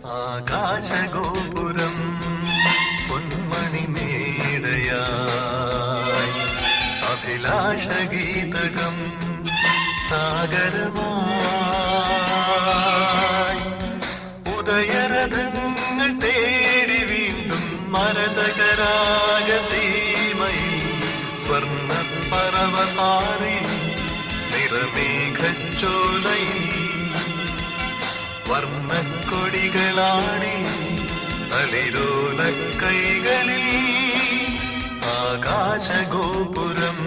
ആകാശഗോപുരം പൊന്മണിമേടയായി അഭിലാഷഗീതകം സാഗരമായി ഉദയരഥങ്ങൾ തേടി വീണ്ടും മരതകരാഗസീമയിൽ സ്വർണ്ണപ്പറവതാരി നിറമേഘച്ചോലയിൽ വർണ്ണക്കൊടികളാടി അലിരോല കൈകളിൽ ആകാശഗോപുരം